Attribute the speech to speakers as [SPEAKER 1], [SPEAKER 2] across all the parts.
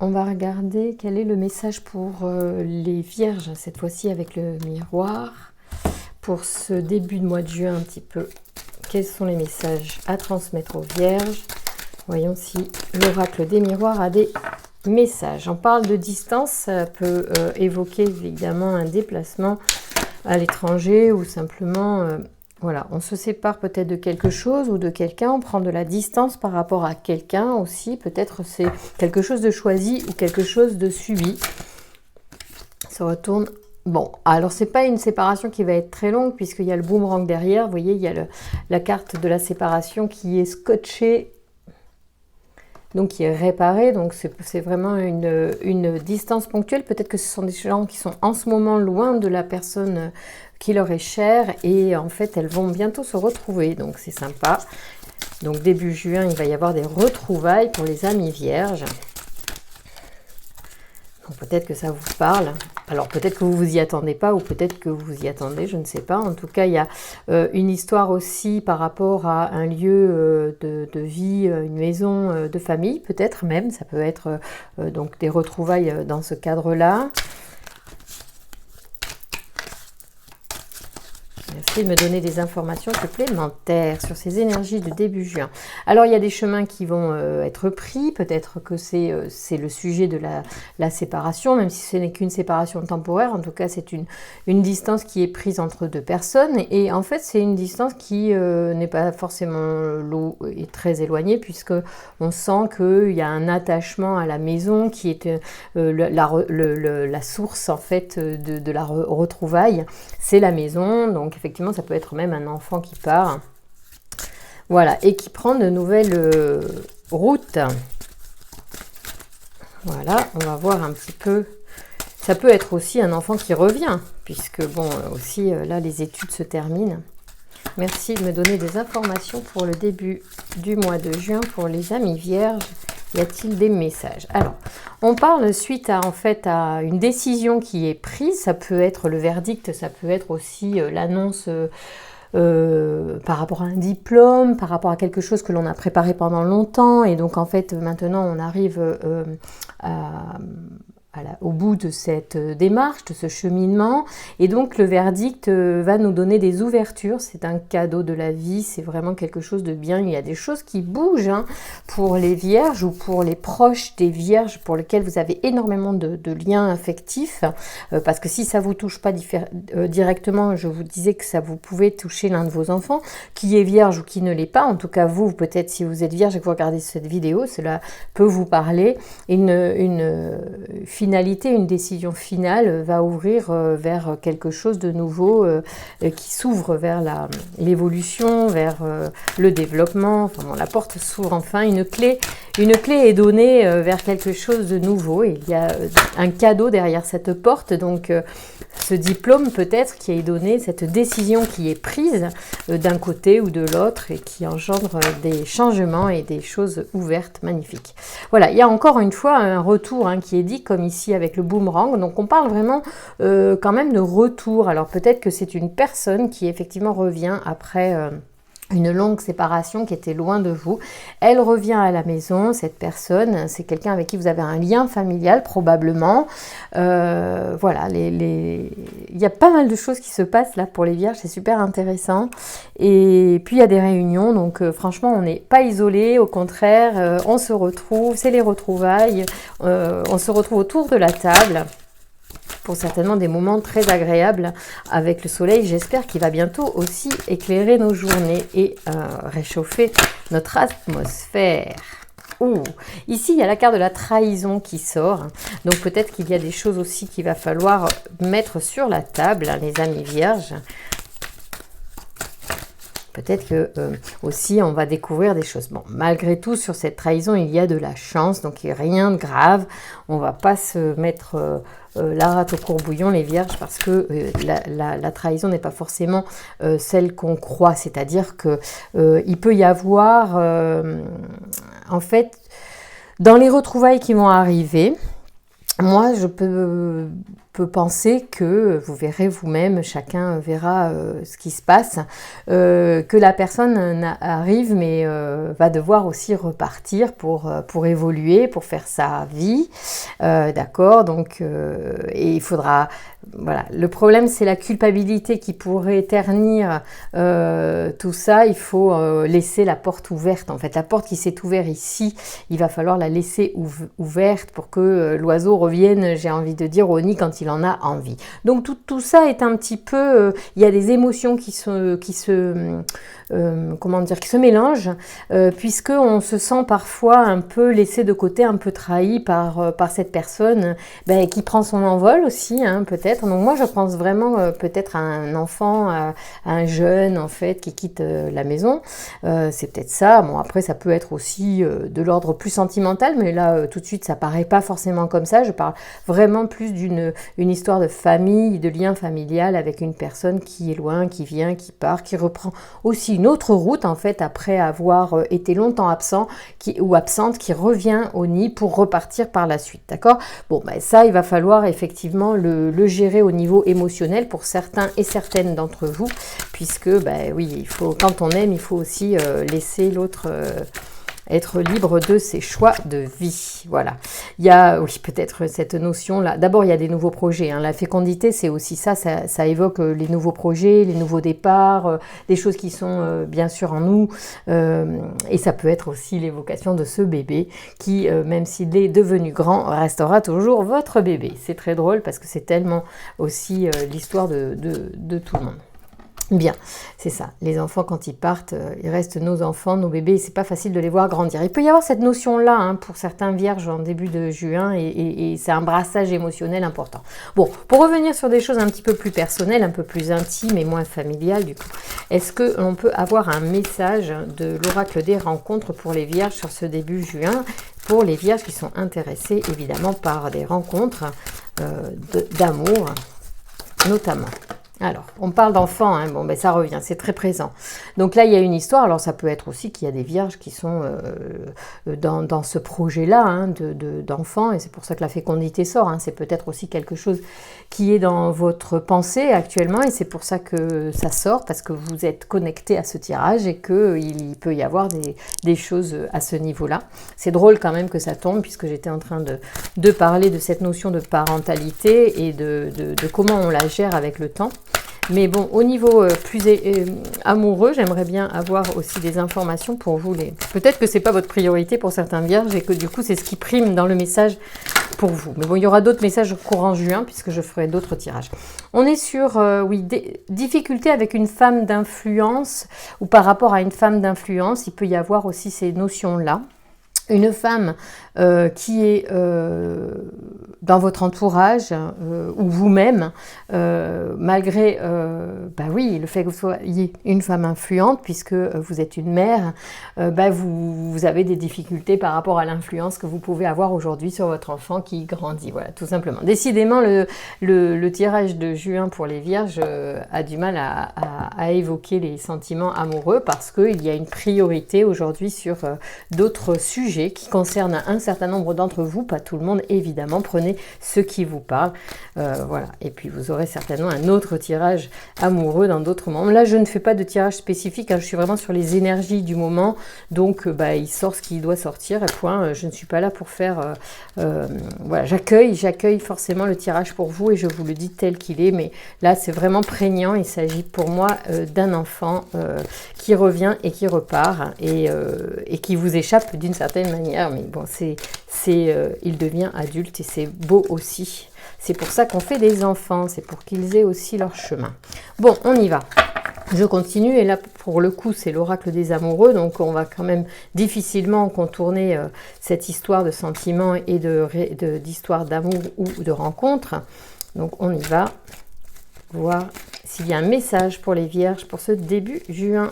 [SPEAKER 1] on va regarder quel est le message pour les vierges, cette fois-ci avec le miroir. Pour ce début de mois de juin un petit peu, quels sont les messages à transmettre aux vierges? Voyons si l'oracle des miroirs a des messages. On parle de distance, ça peut évoquer évidemment un déplacement à l'étranger ou simplement... voilà, on se sépare peut-être de quelque chose ou de quelqu'un, on prend de la distance par rapport à quelqu'un aussi. Peut-être c'est quelque chose de choisi ou quelque chose de subi. Ça retourne. Bon, alors c'est pas une séparation qui va être très longue puisqu'il y a le boomerang derrière. Vous voyez, il y a la carte de la séparation qui est scotchée, donc qui est réparée. Donc c'est vraiment une distance ponctuelle. Peut-être que ce sont des gens qui sont en ce moment loin de la personne qui leur est chère et en fait elles vont bientôt se retrouver, donc c'est sympa. Donc début juin il va y avoir des retrouvailles pour les amis vierges, donc peut-être que ça vous parle. Alors peut-être que vous vous y attendez pas ou peut-être que vous y attendez, je ne sais pas. En tout cas il y a une histoire aussi par rapport à un lieu de vie, une maison de famille peut-être même, ça peut être donc des retrouvailles dans ce cadre là. Merci de me donner des informations supplémentaires sur ces énergies de début juin. Alors, il y a des chemins qui vont être pris. Peut-être que c'est le sujet de la séparation, même si ce n'est qu'une séparation temporaire. En tout cas, c'est une distance qui est prise entre deux personnes. Et en fait, c'est une distance qui n'est pas forcément très éloignée, puisque on sent qu'il y a un attachement à la maison qui est la source, en fait, de la retrouvaille. C'est la maison, donc effectivement, ça peut être même un enfant qui part. Voilà, et qui prend de nouvelles routes. Voilà, on va voir un petit peu. Ça peut être aussi un enfant qui revient, puisque, bon, aussi, là, les études se terminent. Merci de me donner des informations pour le début du mois de juin pour les amis vierges. Y a-t-il des messages? Alors, on parle suite à, en fait, à une décision qui est prise. Ça peut être le verdict, ça peut être aussi l'annonce par rapport à un diplôme, par rapport à quelque chose que l'on a préparé pendant longtemps. Et donc, en fait, maintenant, on arrive au bout de cette démarche, de ce cheminement. Et donc, le verdict va nous donner des ouvertures. C'est un cadeau de la vie, c'est vraiment quelque chose de bien. Il y a des choses qui bougent pour les vierges ou pour les proches des vierges pour lesquels vous avez énormément de liens affectifs. Parce que si ça ne vous touche pas directement, je vous disais que ça vous pouvez toucher l'un de vos enfants, qui est vierge ou qui ne l'est pas. En tout cas, vous, peut-être si vous êtes vierge et que vous regardez cette vidéo, cela peut vous parler. Une finalité, une décision finale va ouvrir vers quelque chose de nouveau qui s'ouvre vers l'évolution, vers le développement. Enfin, bon, la porte s'ouvre enfin, une clé est donnée vers quelque chose de nouveau. Et il y a un cadeau derrière cette porte, donc ce diplôme peut-être qui est donné, cette décision qui est prise d'un côté ou de l'autre et qui engendre des changements et des choses ouvertes, magnifiques. Voilà, il y a encore une fois un retour qui est dit comme ici avec le boomerang, donc on parle vraiment quand même de retour. Alors peut-être que c'est une personne qui effectivement revient après une longue séparation qui était loin de vous. Elle revient à la maison, cette personne, c'est quelqu'un avec qui vous avez un lien familial probablement. Voilà, il y a pas mal de choses qui se passent là pour les vierges, c'est super intéressant. Et puis il y a des réunions, donc franchement on n'est pas isolés, au contraire, on se retrouve, c'est les retrouvailles, on se retrouve autour de la table. Pour certainement des moments très agréables avec le soleil. J'espère qu'il va bientôt aussi éclairer nos journées et réchauffer notre atmosphère. Ici, il y a la carte de la trahison qui sort. Donc peut-être qu'il y a des choses aussi qu'il va falloir mettre sur la table, les amis vierges. Peut-être que aussi on va découvrir des choses. Bon, malgré tout, sur cette trahison, il y a de la chance, donc il n'y a rien de grave. On ne va pas se mettre la rate au courbouillon, les vierges, parce que la trahison n'est pas forcément celle qu'on croit. C'est-à-dire que il peut y avoir, en fait, dans les retrouvailles qui vont arriver, moi, je peux peut penser que, vous verrez vous-même, chacun verra ce qui se passe, que la personne arrive mais va devoir aussi repartir pour évoluer, pour faire sa vie, d'accord, donc et il faudra, voilà, le problème c'est la culpabilité qui pourrait ternir tout ça. Il faut laisser la porte ouverte, en fait, la porte qui s'est ouverte ici, il va falloir la laisser ouverte pour que l'oiseau revienne, j'ai envie de dire, au nid quand il en a envie. Donc tout ça est un petit peu, il y a des émotions qui se mélangent, puisque on se sent parfois un peu laissé de côté, un peu trahi par cette personne, qui prend son envol aussi, hein, peut-être. Donc moi je pense vraiment peut-être à un enfant, à un jeune en fait qui quitte la maison, c'est peut-être ça. Bon, après ça peut être aussi de l'ordre plus sentimental, mais là tout de suite ça paraît pas forcément comme ça. Je parle vraiment plus d'une histoire de famille, de lien familial avec une personne qui est loin, qui vient, qui part, qui reprend aussi une autre route en fait après avoir été longtemps absent ou absente, qui revient au nid pour repartir par la suite, d'accord. Bon, ça il va falloir effectivement le gérer au niveau émotionnel pour certains et certaines d'entre vous, puisque oui, il faut, quand on aime, il faut aussi laisser l'autre être libre de ses choix de vie. Voilà. Il y a, oui, peut-être cette notion-là. D'abord, il y a des nouveaux projets, hein. La fécondité, c'est aussi ça évoque les nouveaux projets, les nouveaux départs, des choses qui sont bien sûr en nous. Et ça peut être aussi l'évocation de ce bébé qui, même s'il est devenu grand, restera toujours votre bébé. C'est très drôle parce que c'est tellement aussi l'histoire de tout le monde. Bien, c'est ça. Les enfants, quand ils partent, ils restent nos enfants, nos bébés, et c'est pas facile de les voir grandir. Il peut y avoir cette notion-là, hein, pour certains vierges en début de juin, et c'est un brassage émotionnel important. Bon, pour revenir sur des choses un petit peu plus personnelles, un peu plus intimes et moins familiales, du coup, est-ce que l'on peut avoir un message de l'oracle des rencontres pour les vierges sur ce début juin, pour les vierges qui sont intéressées, évidemment, par des rencontres d'amour, notamment. Alors, on parle d'enfants, hein, bon, ça revient, c'est très présent. Donc là, il y a une histoire, alors ça peut être aussi qu'il y a des vierges qui sont dans ce projet-là, hein, d'enfants, et c'est pour ça que la fécondité sort, hein. C'est peut-être aussi quelque chose qui est dans votre pensée actuellement, et c'est pour ça que ça sort, parce que vous êtes connecté à ce tirage, et qu'il peut y avoir des choses à ce niveau-là. C'est drôle quand même que ça tombe, puisque j'étais en train de parler de cette notion de parentalité, et de comment on la gère avec le temps. Mais bon, au niveau plus amoureux, j'aimerais bien avoir aussi des informations pour vous. Peut-être que ce n'est pas votre priorité pour certains vierges et que du coup, c'est ce qui prime dans le message pour vous. Mais bon, il y aura d'autres messages courant juin puisque je ferai d'autres tirages. On est sur, oui, des difficultés avec une femme d'influence ou par rapport à une femme d'influence. Il peut y avoir aussi ces notions-là. Une femme qui est dans votre entourage ou vous-même, malgré oui, le fait que vous soyez une femme influente, puisque vous êtes une mère, vous avez des difficultés par rapport à l'influence que vous pouvez avoir aujourd'hui sur votre enfant qui grandit. Voilà, tout simplement. Décidément, le tirage de juin pour les vierges a du mal à évoquer les sentiments amoureux parce qu'il y a une priorité aujourd'hui sur d'autres sujets qui concerne un certain nombre d'entre vous, pas tout le monde évidemment, prenez ce qui vous parle, voilà, et puis vous aurez certainement un autre tirage amoureux dans d'autres moments. Là je ne fais pas de tirage spécifique, hein, je suis vraiment sur les énergies du moment, donc il sort ce qui doit sortir et point, je ne suis pas là pour faire, voilà, j'accueille forcément le tirage pour vous et je vous le dis tel qu'il est, mais là c'est vraiment prégnant, il s'agit pour moi d'un enfant qui revient et qui repart et qui vous échappe d'une certaine manière, mais bon, il devient adulte et c'est beau aussi. C'est pour ça qu'on fait des enfants, c'est pour qu'ils aient aussi leur chemin. Bon, on y va. Je continue et là, pour le coup, c'est l'oracle des amoureux, donc on va quand même difficilement contourner cette histoire de sentiments et d'histoire d'amour ou de rencontre. Donc on y va, voir s'il y a un message pour les vierges pour ce début juin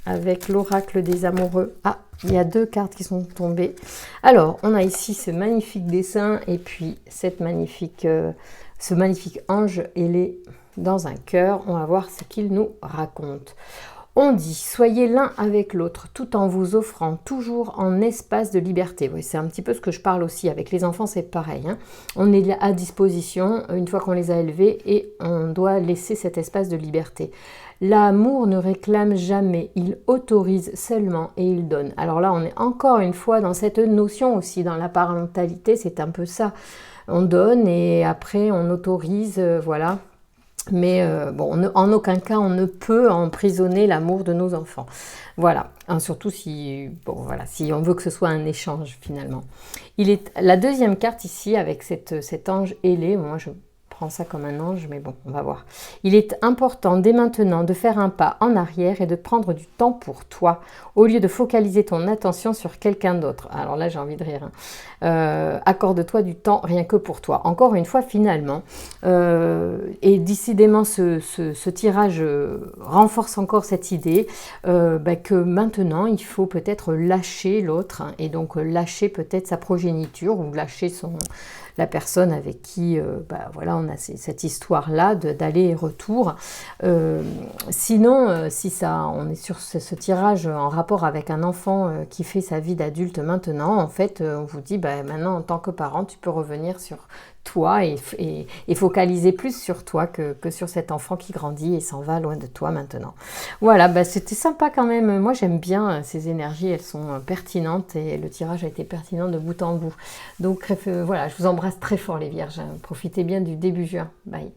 [SPEAKER 1] avec l'oracle des amoureux. Ah, il y a deux cartes qui sont tombées. Alors, on a ici ce magnifique dessin et puis ce magnifique ange ailé dans un cœur. On va voir ce qu'il nous raconte. On dit, soyez l'un avec l'autre, tout en vous offrant toujours en espace de liberté. Oui, c'est un petit peu ce que je parle aussi avec les enfants, c'est pareil. Hein. On est à disposition une fois qu'on les a élevés et on doit laisser cet espace de liberté. L'amour ne réclame jamais, il autorise seulement et il donne. Alors là, on est encore une fois dans cette notion aussi, dans la parentalité, c'est un peu ça. On donne et après on autorise, voilà. Mais bon, en aucun cas on ne peut emprisonner l'amour de nos enfants. Voilà, hein, surtout si, bon, voilà, si on veut que ce soit un échange finalement. La deuxième carte ici avec cet ange ailé, moi je prends ça comme un ange, mais bon, on va voir. Il est important dès maintenant de faire un pas en arrière et de prendre du temps pour toi, au lieu de focaliser ton attention sur quelqu'un d'autre. Alors là, j'ai envie de rire. Hein. Accorde-toi du temps rien que pour toi. Encore une fois, finalement, et décidément, ce tirage renforce encore cette idée que maintenant, il faut peut-être lâcher l'autre, hein, et donc lâcher peut-être sa progéniture ou lâcher la personne avec qui voilà, on a cette histoire-là d'aller et retour. Sinon, si on est sur ce tirage en rapport avec un enfant qui fait sa vie d'adulte maintenant, en fait, on vous dit, maintenant, en tant que parent, tu peux revenir sur toi et focaliser plus sur toi que sur cet enfant qui grandit et s'en va loin de toi maintenant. Voilà, c'était sympa quand même. Moi, j'aime bien ces énergies, elles sont pertinentes et le tirage a été pertinent de bout en bout. Donc voilà, je vous embrasse très fort les vierges. Profitez bien du début juin. Bye.